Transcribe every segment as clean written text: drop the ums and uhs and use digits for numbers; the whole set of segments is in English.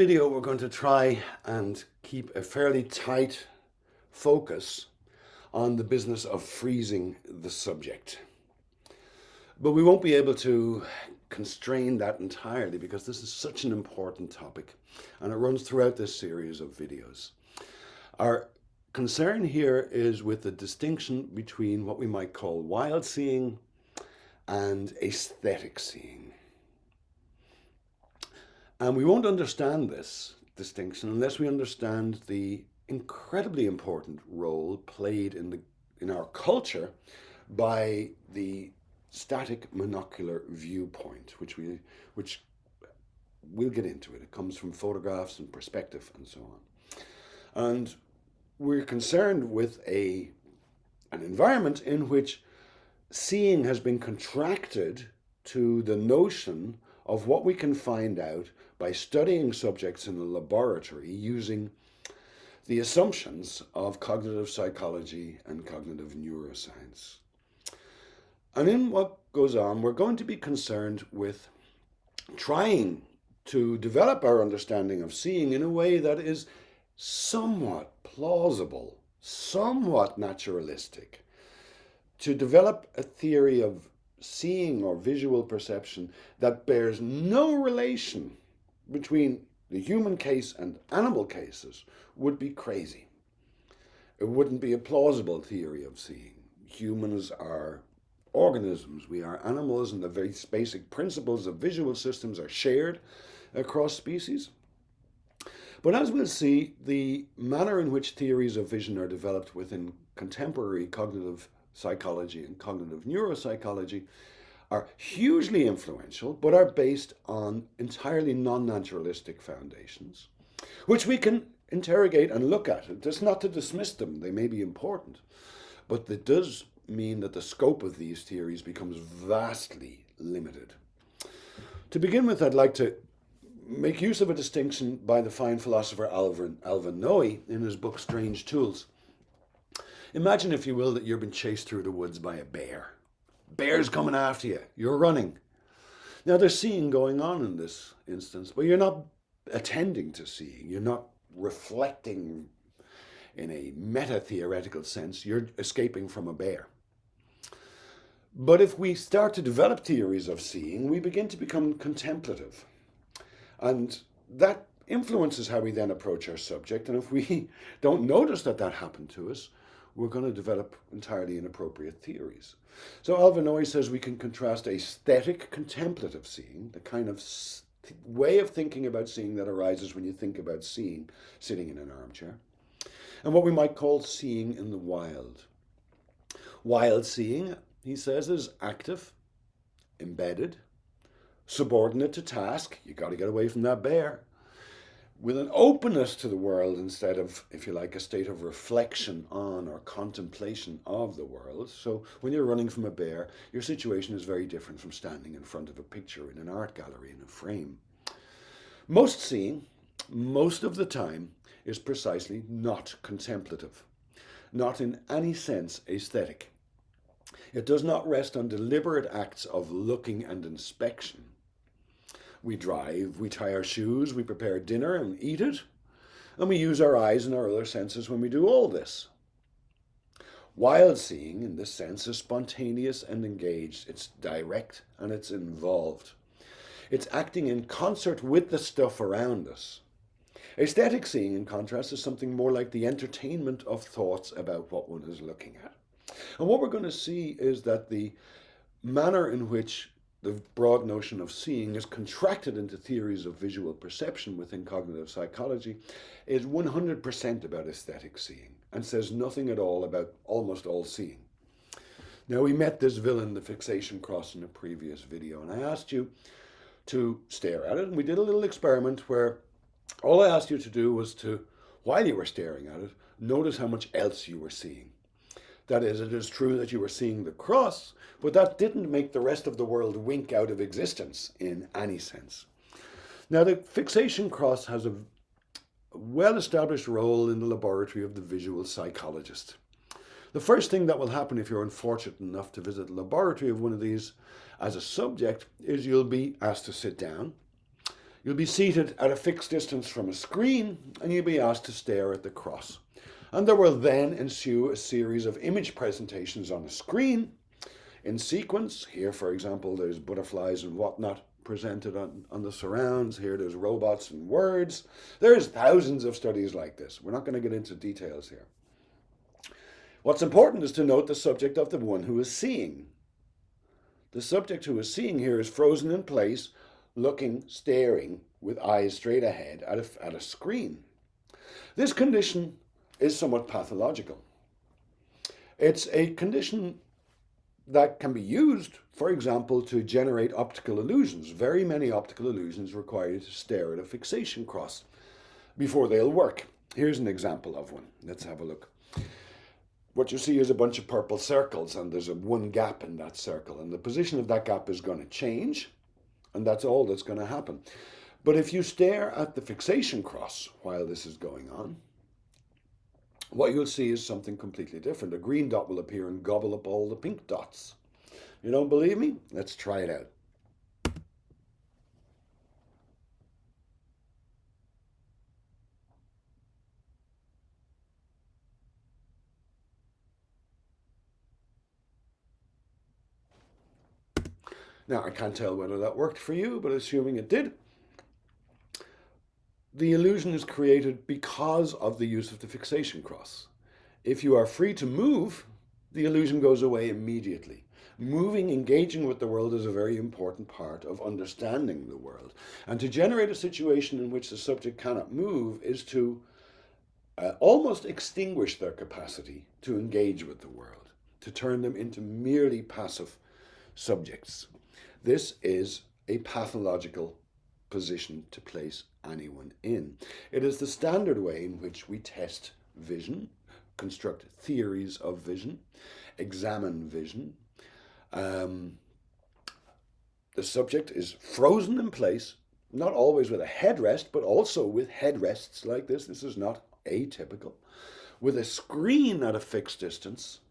video, we're going to try and keep a fairly tight focus on the business of freezing the subject. But we won't be able to constrain that entirely because this is such an important topic and it runs throughout this series of videos. Our concern here is with the distinction between what we might call wild seeing and aesthetic seeing. And we won't understand this distinction unless we understand the incredibly important role played in our culture by the static monocular viewpoint, which we'll get into it. It comes from photographs and perspective and so on. And we're concerned with an environment in which seeing has been contracted to the notion of what we can find out by studying subjects in a laboratory using the assumptions of cognitive psychology and cognitive neuroscience. And in what goes on, we're going to be concerned with trying to develop our understanding of seeing in a way that is somewhat plausible, somewhat naturalistic, to develop a theory of seeing or visual perception that bears no relation between the human case and animal cases would be crazy. It wouldn't be a plausible theory of seeing. Humans are organisms, we are animals, and the very basic principles of visual systems are shared across species. But as we'll see, the manner in which theories of vision are developed within contemporary cognitive psychology and cognitive neuropsychology are hugely influential, but are based on entirely non-naturalistic foundations, which we can interrogate and look at. Just not to dismiss them, they may be important, but it does mean that the scope of these theories becomes vastly limited. To begin with, I'd like to make use of a distinction by the fine philosopher Alvin Noe in his book Strange Tools. Imagine, if you will, that you're being chased through the woods by a bear. Bear's coming after you. You're running. Now, there's seeing going on in this instance, but you're not attending to seeing. You're not reflecting in a meta-theoretical sense. You're escaping from a bear. But if we start to develop theories of seeing, we begin to become contemplative. And that influences how we then approach our subject. And if we don't notice that that happened to us, we're going to develop entirely inappropriate theories. So Alvin Noe says we can contrast aesthetic contemplative seeing, the kind of way of thinking about seeing that arises when you think about seeing sitting in an armchair, and what we might call seeing in the wild. Wild seeing, he says, is active, embedded, subordinate to task. You got to get away from that bear, with an openness to the world instead of, if you like, a state of reflection on or contemplation of the world. So when you're running from a bear, your situation is very different from standing in front of a picture in an art gallery in a frame. Most seeing, most of the time, is precisely not contemplative, not in any sense aesthetic. It does not rest on deliberate acts of looking and inspection. We drive, we tie our shoes, we prepare dinner and eat it, and we use our eyes and our other senses when we do all this. Wild seeing, in this sense, is spontaneous and engaged. It's direct and it's involved. It's acting in concert with the stuff around us. Aesthetic seeing, in contrast, is something more like the entertainment of thoughts about what one is looking at. And what we're going to see is that the manner in which the broad notion of seeing is contracted into theories of visual perception within cognitive psychology is 100% about aesthetic seeing and says nothing at all about almost all seeing. Now, we met this villain, the fixation cross, in a previous video, and I asked you to stare at it, and we did a little experiment where all I asked you to do was to, while you were staring at it, notice how much else you were seeing. That is, it is true that you were seeing the cross, but that didn't make the rest of the world wink out of existence in any sense. Now, the fixation cross has a well-established role in the laboratory of the visual psychologist. The first thing that will happen if you're unfortunate enough to visit the laboratory of one of these as a subject is you'll be asked to sit down. You'll be seated at a fixed distance from a screen and you'll be asked to stare at the cross. And there will then ensue a series of image presentations on a screen in sequence. Here, for example, there's butterflies and whatnot presented on the surrounds. Here there's robots and words. There's thousands of studies like this. We're not going to get into details here. What's important is to note the subject of the one who is seeing. The subject who is seeing here is frozen in place, looking, staring with eyes straight ahead at a screen. This condition is somewhat pathological. It's a condition that can be used, for example, to generate optical illusions. Very many optical illusions require you to stare at a fixation cross before they'll work. Here's an example of one. Let's have a look. What you see is a bunch of purple circles, and there's one gap in that circle, and the position of that gap is going to change, and that's all that's going to happen. But if you stare at the fixation cross while this is going on, what you'll see is something completely different. A green dot will appear and gobble up all the pink dots. You don't believe me? Let's try it out. Now, I can't tell whether that worked for you, but assuming it did, the illusion is created because of the use of the fixation cross. If you are free to move, the illusion goes away immediately. Moving, engaging with the world is a very important part of understanding the world. And to generate a situation in which the subject cannot move is to almost extinguish their capacity to engage with the world, to turn them into merely passive subjects. This is a pathological position to place anyone in. It is the standard way in which we test vision, construct theories of vision, examine vision. The subject is frozen in place, not always with a headrest, but also with headrests like this. This is not atypical. With a screen at a fixed distance,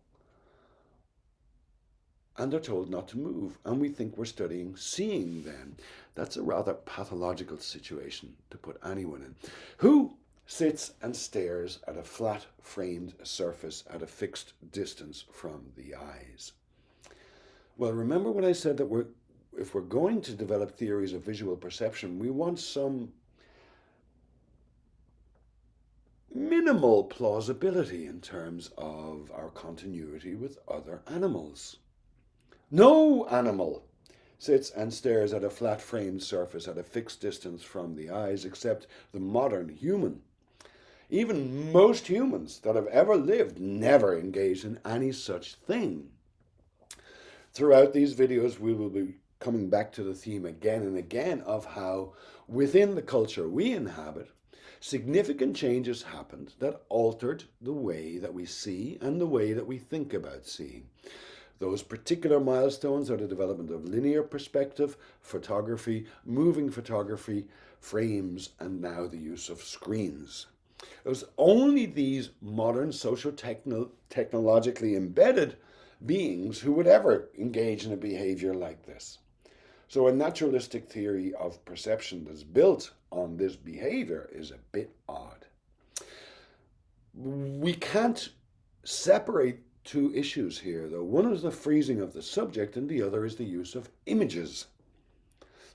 and they're told not to move, and we think we're studying seeing then. That's a rather pathological situation to put anyone in. Who sits and stares at a flat framed surface at a fixed distance from the eyes? Well, remember when I said that if we're going to develop theories of visual perception, we want some minimal plausibility in terms of our continuity with other animals. No animal sits and stares at a flat framed surface at a fixed distance from the eyes except the modern human. Even most humans that have ever lived never engaged in any such thing. Throughout these videos, we will be coming back to the theme again and again of how within the culture we inhabit, significant changes happened that altered the way that we see and the way that we think about seeing. Those particular milestones are the development of linear perspective, photography, moving photography, frames, and now the use of screens. It was only these modern socio-technologically embedded beings who would ever engage in a behavior like this. So a naturalistic theory of perception that's built on this behavior is a bit odd. We can't separate two issues here, though. One is the freezing of the subject and the other is the use of images.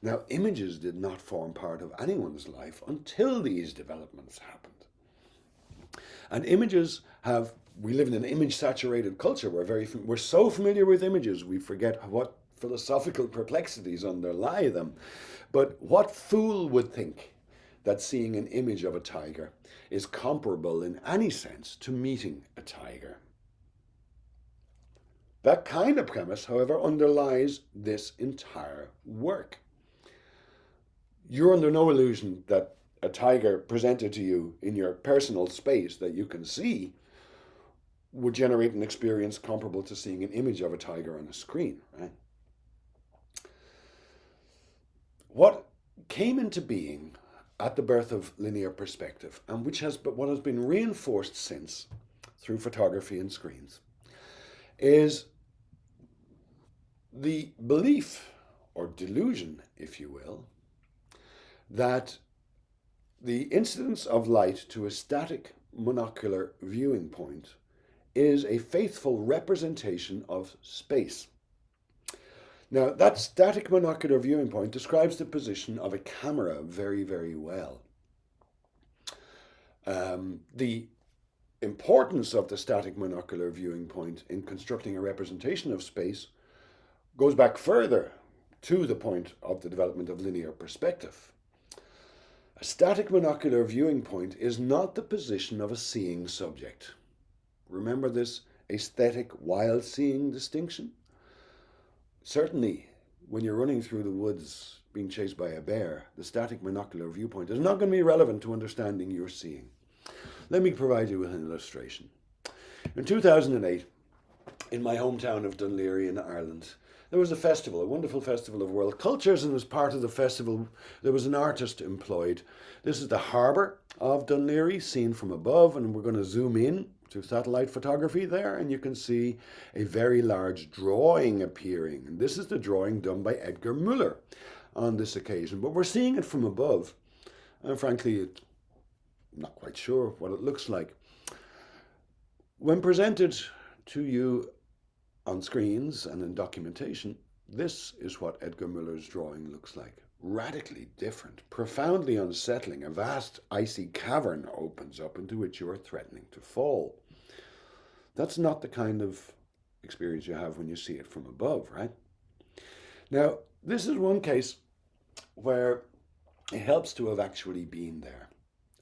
Now, images did not form part of anyone's life until these developments happened. And images we live in an image-saturated culture. We're so familiar with images, we forget what philosophical perplexities underlie them. But what fool would think that seeing an image of a tiger is comparable in any sense to meeting a tiger? That kind of premise, however, underlies this entire work. You're under no illusion that a tiger presented to you in your personal space that you can see would generate an experience comparable to seeing an image of a tiger on a screen, right? What came into being at the birth of linear perspective, and what has been reinforced since through photography and screens, is the belief, or delusion, if you will, that the incidence of light to a static monocular viewing point is a faithful representation of space. Now, that static monocular viewing point describes the position of a camera very, very well. The importance of the static monocular viewing point in constructing a representation of space goes back further to the point of the development of linear perspective. A static monocular viewing point is not the position of a seeing subject. Remember this aesthetic while seeing distinction? Certainly, when you're running through the woods being chased by a bear, the static monocular viewpoint is not going to be relevant to understanding your seeing. Let me provide you with an illustration. In 2008, in my hometown of Dunleary in Ireland, there was a festival, a wonderful festival of world cultures, and as part of the festival there was an artist employed. This is the harbour of Dunleary seen from above, and we're going to zoom in to satellite photography there, and you can see a very large drawing appearing. And this is the drawing done by Edgar Müller on this occasion, but we're seeing it from above, and frankly I'm not quite sure what it looks like. When presented to you on screens and in documentation, this is what Edgar Müller's drawing looks like. Radically different, profoundly unsettling. A vast icy cavern opens up into which you are threatening to fall. That's not the kind of experience you have when you see it from above, right? Now, this is one case where it helps to have actually been there.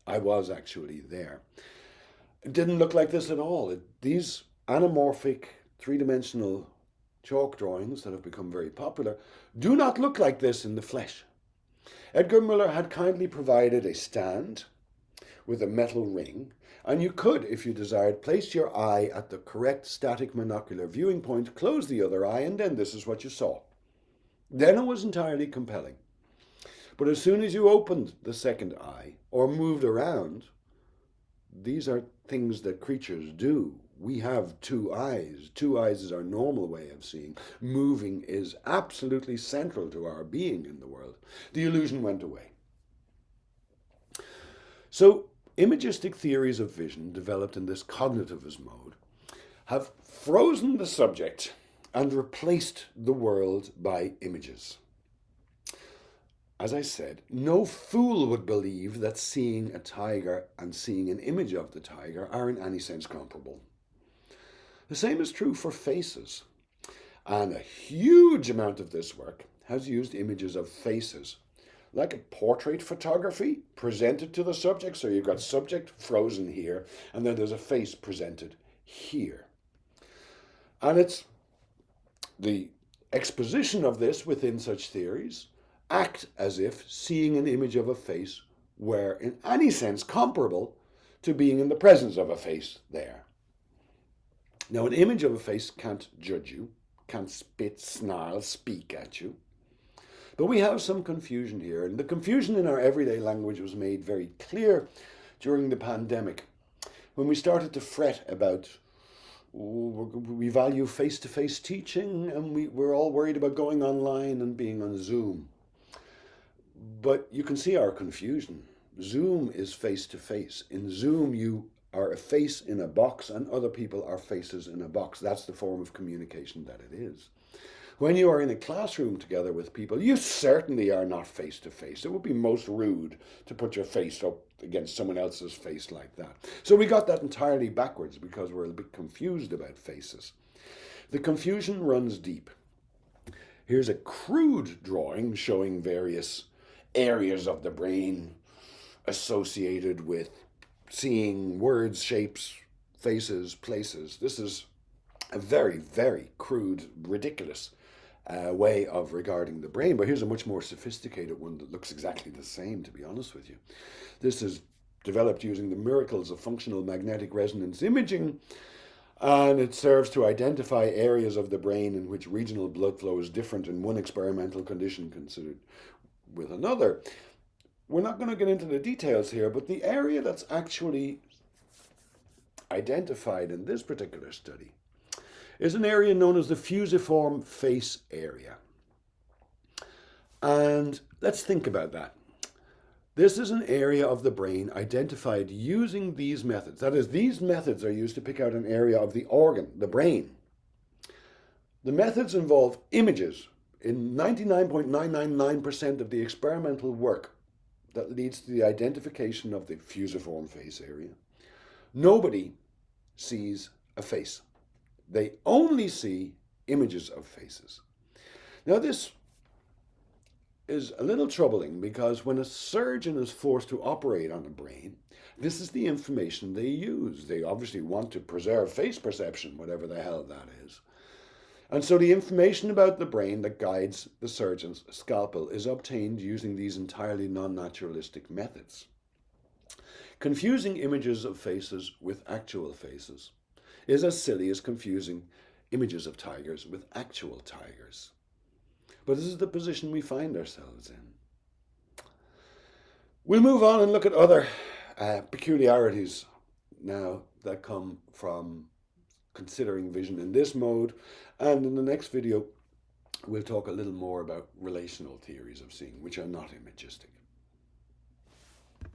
I was actually there. It didn't look like this at all. These anamorphic, three-dimensional chalk drawings that have become very popular do not look like this in the flesh. Edgar Müller had kindly provided a stand with a metal ring, and you could, if you desired, place your eye at the correct static monocular viewing point, close the other eye, and then this is what you saw. Then it was entirely compelling. But as soon as you opened the second eye or moved around, these are things that creatures do. We have two eyes. Two eyes is our normal way of seeing. Moving is absolutely central to our being in the world. The illusion went away. So, imagistic theories of vision developed in this cognitivist mode have frozen the subject and replaced the world by images. As I said, no fool would believe that seeing a tiger and seeing an image of the tiger are in any sense comparable. The same is true for faces, and a huge amount of this work has used images of faces, like a portrait photography presented to the subject. So you've got subject frozen here, and then there's a face presented here. And it's the exposition of this within such theories act as if seeing an image of a face were in any sense comparable to being in the presence of a face there. Now, an image of a face can't judge you, can't spit, snarl, speak at you. But we have some confusion here, and the confusion in our everyday language was made very clear during the pandemic, when we started to fret about, we value face-to-face teaching, and we're all worried about going online and being on Zoom. But you can see our confusion. Zoom is face-to-face. In Zoom, you are a face in a box, and other people are faces in a box. That's the form of communication that it is. When you are in a classroom together with people, you certainly are not face-to-face. It would be most rude to put your face up against someone else's face like that. So we got that entirely backwards because we're a bit confused about faces. The confusion runs deep. Here's a crude drawing showing various areas of the brain associated with seeing words, shapes, faces, places. This is a very, very crude, ridiculous way of regarding the brain. But here's a much more sophisticated one that looks exactly the same, to be honest with you. This is developed using the miracles of functional magnetic resonance imaging, and it serves to identify areas of the brain in which regional blood flow is different in one experimental condition considered with another. We're not going to get into the details here, but the area that's actually identified in this particular study is an area known as the fusiform face area. And let's think about that. This is an area of the brain identified using these methods. That is, these methods are used to pick out an area of the organ, the brain. The methods involve images in 99.999% of the experimental work that leads to the identification of the fusiform face area. Nobody sees a face. They only see images of faces. Now, this is a little troubling because when a surgeon is forced to operate on a brain, this is the information they use. They obviously want to preserve face perception, whatever the hell that is. And so the information about the brain that guides the surgeon's scalpel is obtained using these entirely non-naturalistic methods. Confusing images of faces with actual faces is as silly as confusing images of tigers with actual tigers. But this is the position we find ourselves in. We'll move on and look at other peculiarities now that come from considering vision in this mode. And in the next video, we'll talk a little more about relational theories of seeing, which are not imagistic.